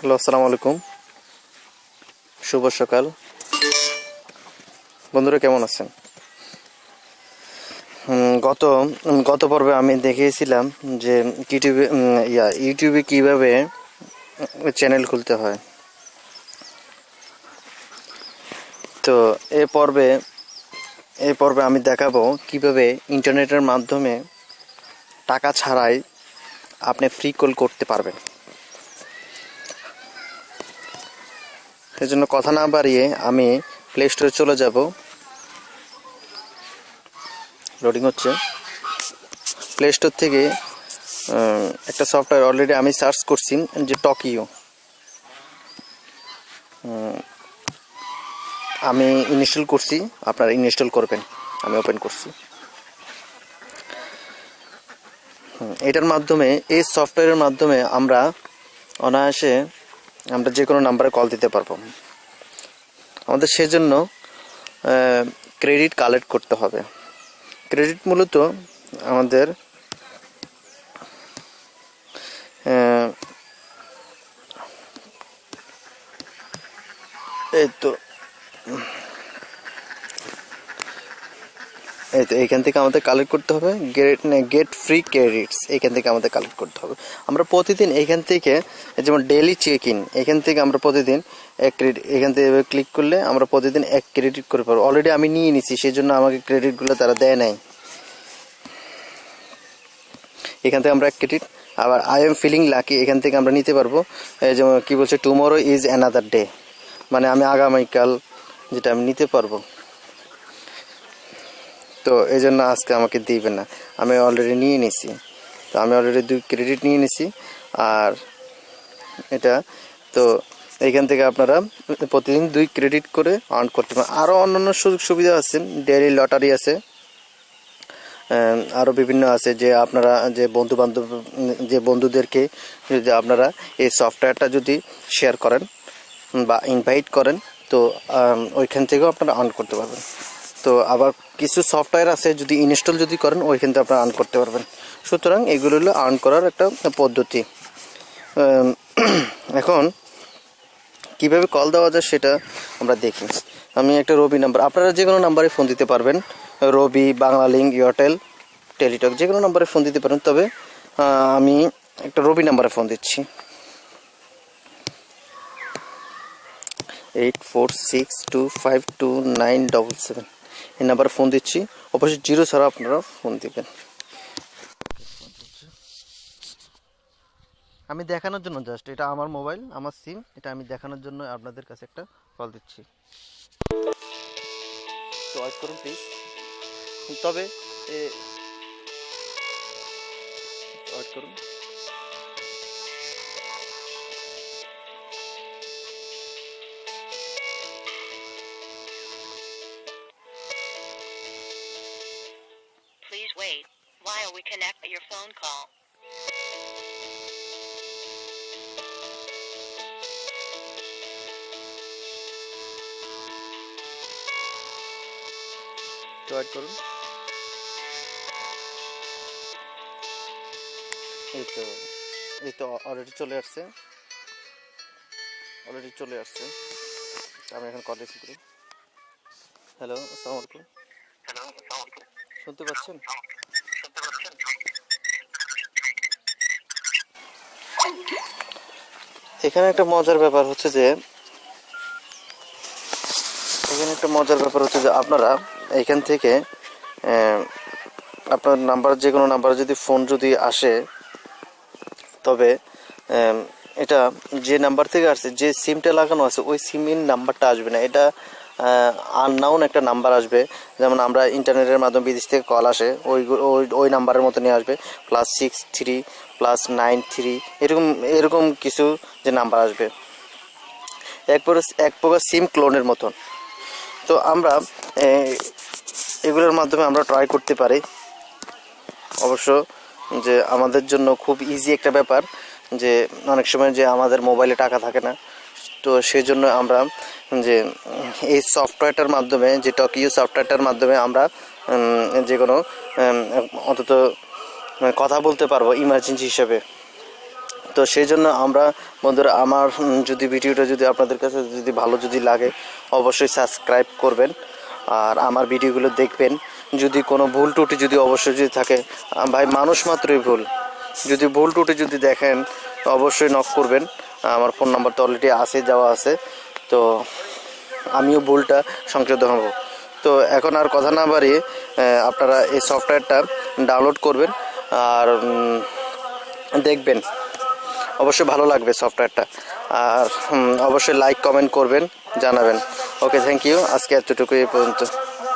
Hello, আসসালামু আলাইকুম। শুভ সকাল বন্ধুরা, কেমন আছেন? গত গত পর্বে আমি দেখিয়েছিলাম যে ইউটিউবে কিভাবে চ্যানেল খুলতে হয়। তো এই পর্বে আমি দেখাবো কিভাবে ইন্টারনেটের মাধ্যমে টাকা ছাড়াই আপনি ফ্রি কল করতে পারবেন। সেজন্য কথা না বাড়িয়ে আমি প্লে স্টোরে চলে যাব। লোডিং হচ্ছে। প্লে স্টোর থেকে একটা সফটওয়্যার অলরেডি আমি সার্চ করছি যে টকিও। আমি ইনস্টল করছি, আপনারা ইনস্টল করবেন। আমি ওপেন করছি। এটার মাধ্যমে, এই সফটওয়্যারের মাধ্যমে আমরা অনায়াসে যে কোনো নাম্বারে কল দিতে পারবো। আমাদের সেজন্য ক্রেডিট কালেক্ট করতে হবে। ক্রেডিট মূলত আমাদের এই তো এইখান থেকে আমাদের কালেক্ট করতে হবে। গেট ফ্রি ক্রেডিটস, এইখান থেকে আমাদের কালেক্ট করতে হবে। আমরা প্রতিদিন এইখান থেকে, যেমন ডেইলি চেক ইন, এখান থেকে আমরা প্রতিদিন এক ক্রেডিট, এখান থেকে ক্লিক করলে আমরা প্রতিদিন এক ক্রেডিট করে পারবো। অলরেডি আমি নিয়ে নিছি, সেই জন্য আমাকে ক্রেডিটগুলো তারা দেয় নাই। এখান থেকে আমরা এক ক্রেডিট, আবার আই এম ফিলিং লাকি, এখান থেকে আমরা নিতে পারবো। যেমন কি বলছে, টুমরো ইজ অ্যানাদার ডে, মানে আমি আগামীকাল যেটা আমি নিতে পারবো। তো এই জন্য আজকে আমাকে দিবে না, আমি অলরেডি নিয়ে নিছি। তো আমি অলরেডি 2 ক্রেডিট নিয়ে নিছি। আর এটা তো এইখান থেকে আপনারা প্রতিদিন 2 ক্রেডিট করে আর্ন করতে পারেন। আরও অন্যান্য সুযোগ সুবিধা আছে, ডেইলি লটারি আছে, আরও বিভিন্ন আছে। যে আপনারা যে বন্ধুদেরকে যদি আপনারা এই সফটওয়্যারটা যদি শেয়ার করেন বা ইনভাইট করেন, তো ওইখান থেকেও আপনারা আর্ন করতে পারবেন। তো আবার কিছু সফটওয়্যার আছে, যদি ইনস্টল যদি করেন, ওইখান থেকে আপনারা আর্ন করতে পারবেন। সুতরাং এগুলো হলো আর্ন করার একটা পদ্ধতি। এখন কিভাবে কল দেওয়া যায় সেটা আমরা দেখি। আমি একটা রবি নাম্বার, আপনারা যে কোনো নাম্বারে ফোন দিতে পারবেন। রবি, বাংলালিংক, এয়ারটেল, টেলিটক, যে কোনো নাম্বারে ফোন দিতে পারেন। তবে আমি একটা রবি নাম্বারে ফোন দিচ্ছি। 8462529777, এই নাম্বারে ফোন দিচ্ছি। অবশ্যই 0 ছাড়া আপনারা ফোন দিবেন। আমি দেখানোর জন্য, জাস্ট এটা আমার মোবাইল, আমার সিম, এটা আমি দেখানোর জন্য আপনাদের কাছে একটা কল দিচ্ছি। তো ওয়েট করুন প্লিজ। তবে ওয়েট করুন। Please wait while we connect your phone call. Wait করুন। এই তো অলরেডি চলে আসছে। আমি এখন কল রিসিভ করি। হ্যালো, আসসালামু আলাইকুম। শুনতে পাচ্ছেন? এখানে একটা মজার ব্যাপার হচ্ছে যে আপনারা এখান থেকে আপনার নাম্বার, যে কোনো নাম্বারে যদি ফোন যদি আসে, তবে এটা যে নাম্বার থেকে আসছে, যে সিমটা লাগানো আছে, ওই সিমের নাম্বারটা আসবে না। এটা আননাউন একটা নাম্বার আসবে। যেমন আমরা ইন্টারনেটের মাধ্যমে বিদেশ থেকে কল আসে, ওই নাম্বারের মতো নিয়ে আসবে, +63 +93, এরকম কিছু যে নাম্বার আসবে, এক প্রকার সিম ক্লোনের মতন। তো আমরা এগুলোর মাধ্যমে আমরা ট্রাই করতে পারি। অবশ্য যে আমাদের জন্য খুব ইজি একটা ব্যাপার, যে অনেক সময় যে আমাদের মোবাইলে টাকা থাকে না, তো সেই জন্য আমরা যে এই সফটওয়্যারটার মাধ্যমে, যে টকিও সফটওয়্যারটার মাধ্যমে আমরা যে কোনো অন্তত কথা বলতে পারবো ইমার্জেন্সি হিসেবে। তো সেই জন্য আমরা বন্ধুরা আমার যদি ভিডিওটা যদি আপনাদের কাছে যদি ভালো যদি লাগে অবশ্যই সাবস্ক্রাইব করবেন আর আমার ভিডিওগুলো দেখবেন। যদি কোনো ভুল ত্রুটি যদি অবশ্যই যদি থাকে, ভাই মানুষ মাত্রই ভুল, যদি ভুল ত্রুটি যদি দেখেন অবশ্যই নক করবেন। আমার ফোন নাম্বার তো অলরেডি আছে, যাওয়া আছে, তো আমিও ভুলটা সংশোধন হব। তো এখন আর কথা না বাড়িয়ে আপনারা এই সফটওয়্যারটা ডাউনলোড করবেন আর দেখবেন, অবশ্যই ভালো লাগবে সফটওয়্যারটা। আর অবশ্যই লাইক কমেন্ট করবেন, জানাবেন। ওকে, থ্যাংক ইউ, আজকে এতটুকুই পর্যন্ত।